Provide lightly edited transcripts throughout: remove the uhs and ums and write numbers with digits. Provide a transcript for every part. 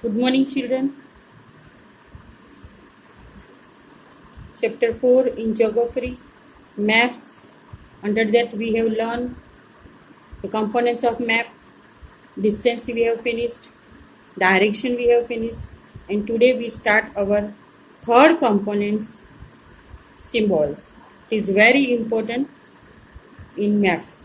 Good morning, children. Chapter 4 in Geography, Maps. Under that, we have learned the components of map, distance we have finished, direction we have finished, and today we start our third components, symbols. It is very important in maps.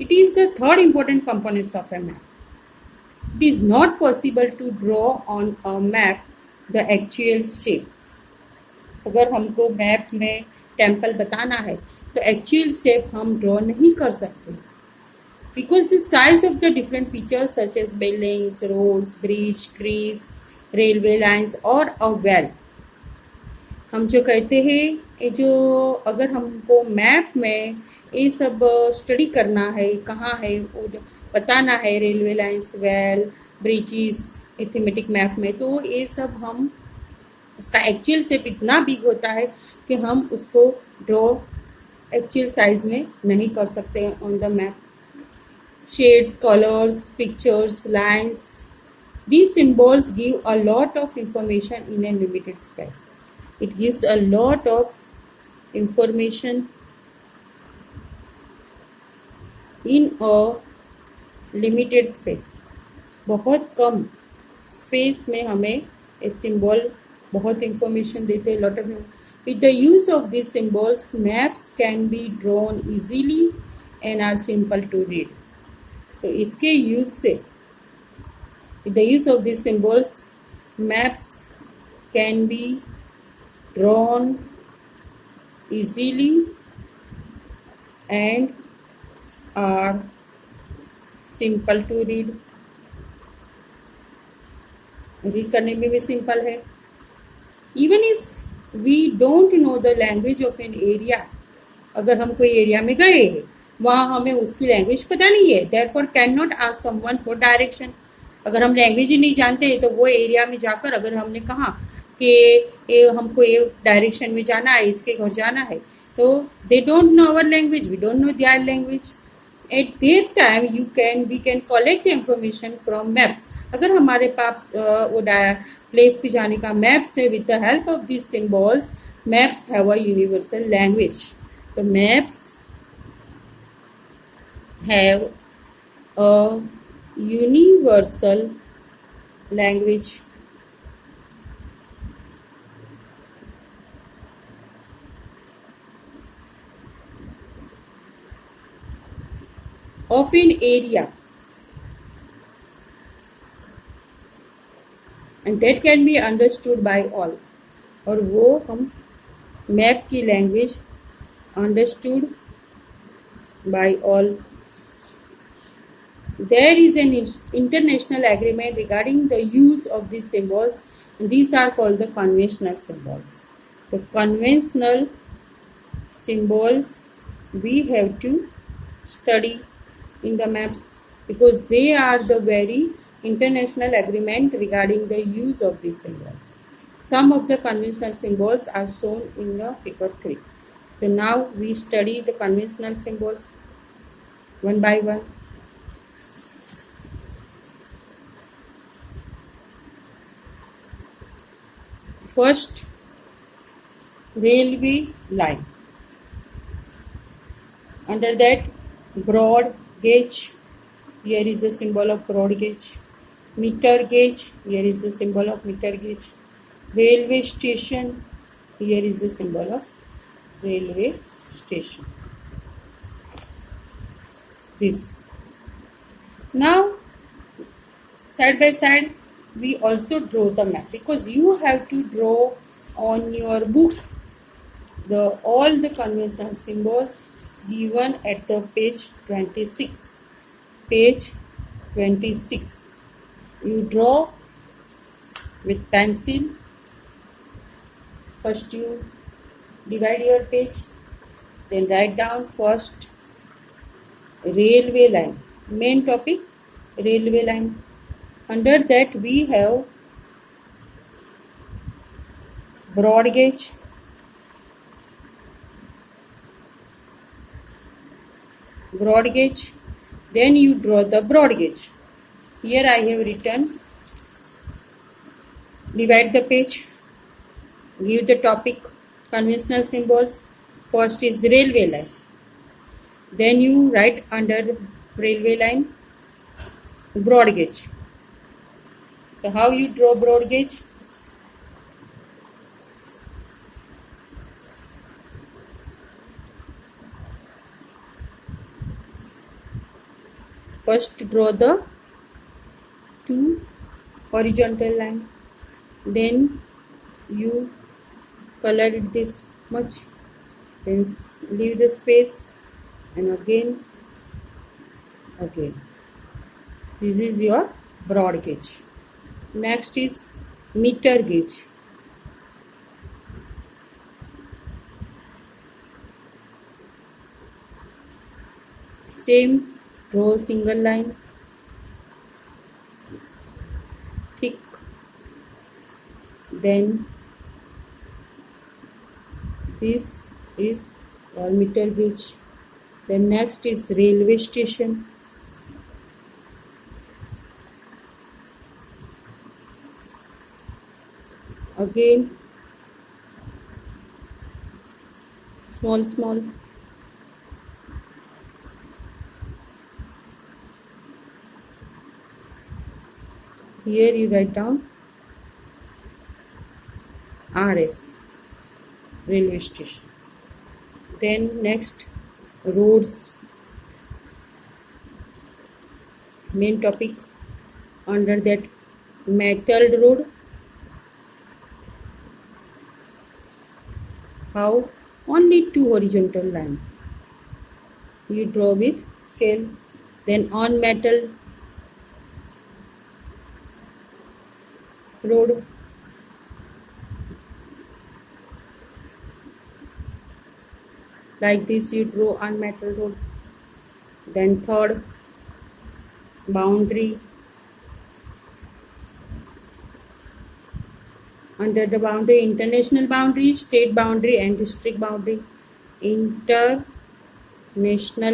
It is the third important components of a map. It is not possible to draw on a map the actual shape. अगर हमको map में temple बताना है तो actual shape हम draw नहीं कर सकते because the size of the different features such as buildings, roads, bridge, trees, railway lines और अ वेल. हम जो कहते हैं ये जो अगर हमको मैप में ये सब स्टडी करना है, कहाँ है बताना है, railway lines, well, bridges, thematic map में, तो ये सब हम उसका एक्चुअल शेप इतना बिग होता है कि हम उसको ड्रॉ एक्चुअल साइज में नहीं कर सकते हैं on the map. Shades, colours, pictures, lines, these symbols give a lot of information in a limited space. It gives a lot of information in a limited space. बहुत कम space में हमें ये symbol बहुत इंफॉर्मेशन देते हैं. Lot of with the use of this symbols maps can be drawn easily and are simple to read. तो इसके use से with the use of these symbols maps can be drawn easily and are simple to read. Read करने में भी simple है. Even if we don't know the language of an area, अगर हम कोई एरिया में गए हैं वहाँ हमें उसकी लैंग्वेज पता नहीं है, therefore can not ask someone for direction. अगर हम लैंग्वेज ही नहीं जानते हैं तो वो एरिया में जाकर अगर हमने कहा कि हमको ये डायरेक्शन में जाना है, इसके घर जाना है, तो they don't know our language, we don't know their language. At that time we can collect information from maps. अगर हमारे पास वो प्लेस पे जाने का मैप्स है, with the help of this symbols maps have a universal language. तो maps have a universal language. Of an area, and that can be understood by all. और वो हम मैप की language understood by all. There is an international agreement regarding the use of these symbols, and these are called the conventional symbols. The conventional symbols we have to study in the maps because they are the very international agreement regarding the use of these symbols. Some of the conventional symbols are shown in the figure 3. So now we study the conventional symbols one by one. First, railway line. Under that, broad gauge. Here is the symbol of broad gauge. Meter gauge. Here is the symbol of meter gauge. Railway station. Here is the symbol of railway station. This. Now, side by side, we also draw the map because you have to draw on your book all the conventional symbols given at the page 26. Page 26. You draw with pencil. First you divide your page, then write down first railway line. Main topic, railway line. Under that we have broad gauge, then you draw the broad gauge. Here I have written Divide the page. Give the topic conventional symbols. First is railway line. Then you write under railway line broad gauge. So how you draw broad gauge? First draw the two horizontal line. Then you color it this much. Then leave the space and again. This is your broad gauge. Next is meter gauge. Same, draw single line, thick, then this is your meter gauge. Then next is railway station. Again small. Here you write down RS, railway station. Then next, roads, main topic. Under that, metalled road. How? Only two horizontal lines. You draw with scale. Then on metal road. Like this you draw on metal road. Then third, boundary. Under the boundary, international boundary, state boundary and district boundary. International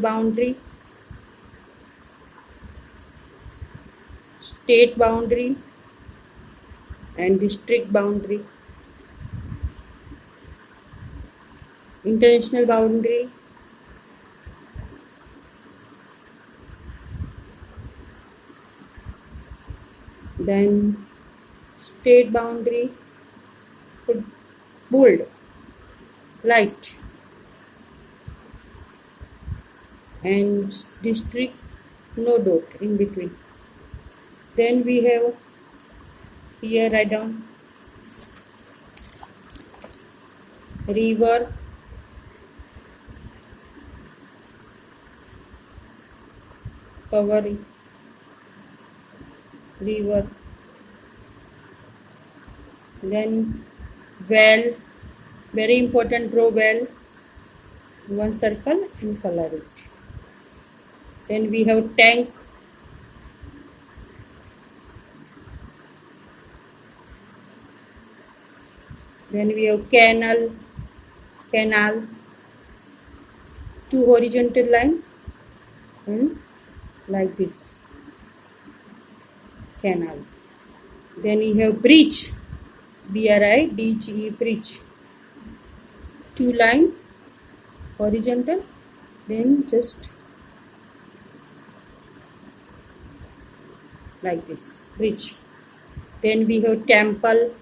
boundary, state boundary and district boundary. International boundary, then state boundary, put bold, light, and district no dot in between. Then we have here write down river, covering river. Then well, very important, draw well, one circle and color it. Then we have tank, then we have canal, two horizontal line and like this, canal. Then we have bridge, BRIDGE, bridge, two line horizontal, then just like this, bridge. Then we have temple,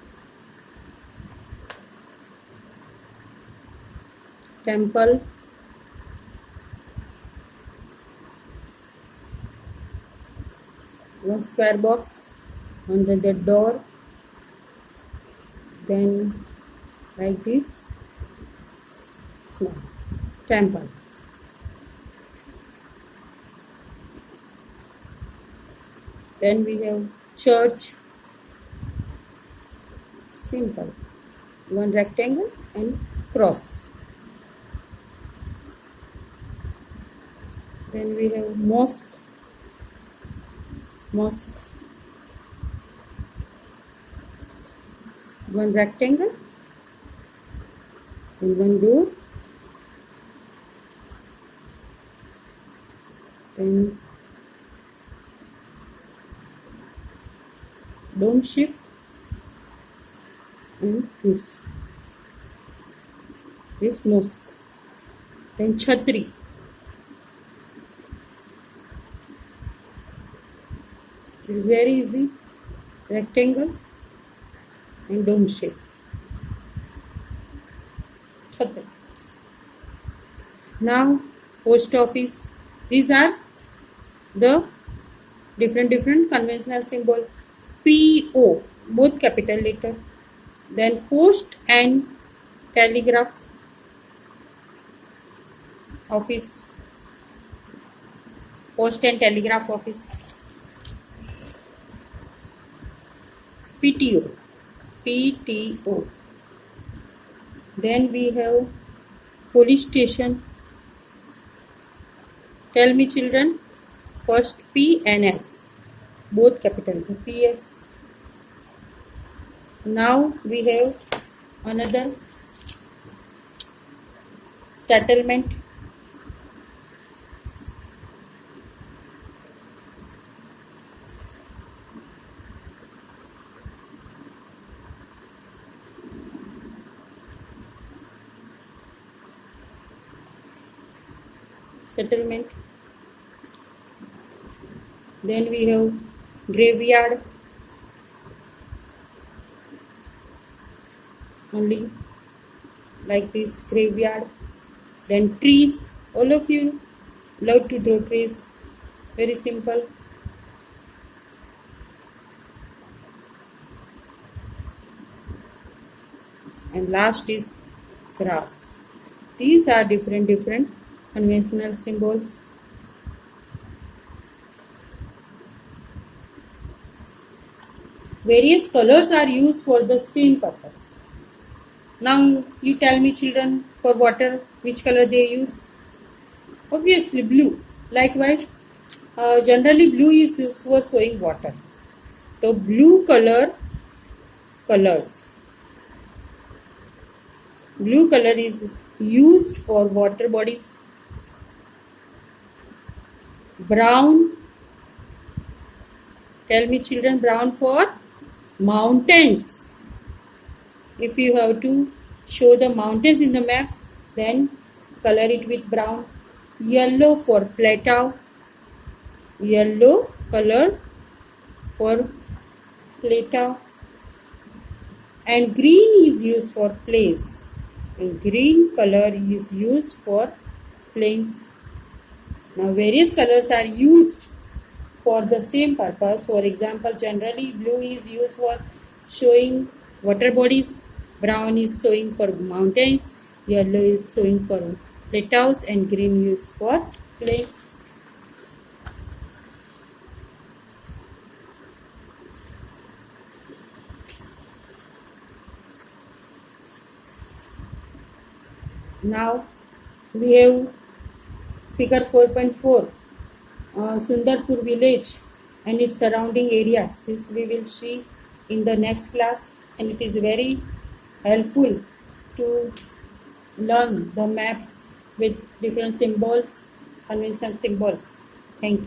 one square box under the door, then like this, small temple. Then we have church, simple, one rectangle and cross. Then we have mosque, one rectangle and one door. Then dome shape, and this mosque. Then chhatri. It is very easy. Rectangle and dome shape. Chhatri. Now post office. These are the different conventional symbol. PO, both capital letter. Then post and telegraph office. Post and telegraph office. PTO. PTO. Then we have police station. Tell me children. First P and S, both capital PS. Now we have another settlement. Settlement. Then we have graveyard, only like this graveyard. Then trees, all of you love to draw trees, very simple. And last is grass. These are different conventional symbols. Various colors are used for the same purpose. Now you tell me children, for water which color they use? Obviously blue. Likewise, generally blue is used for showing water. So blue colors. Blue color is used for water bodies. Brown. Tell me children, brown for mountains. If you have to show the mountains in the maps, then color it with brown. Yellow for plateau. Yellow color for plateau. And green is used for plains. And green color is used for plains. Now various colors are used for the same purpose. For example, generally blue is used for showing water bodies, brown is showing for mountains, yellow is showing for plateaus, and green is for plains. Now we have figure 4.4. Sundarpur village and its surrounding areas. This we will see in the next class, and it is very helpful to learn the maps with different symbols, conventional symbols. Thank you.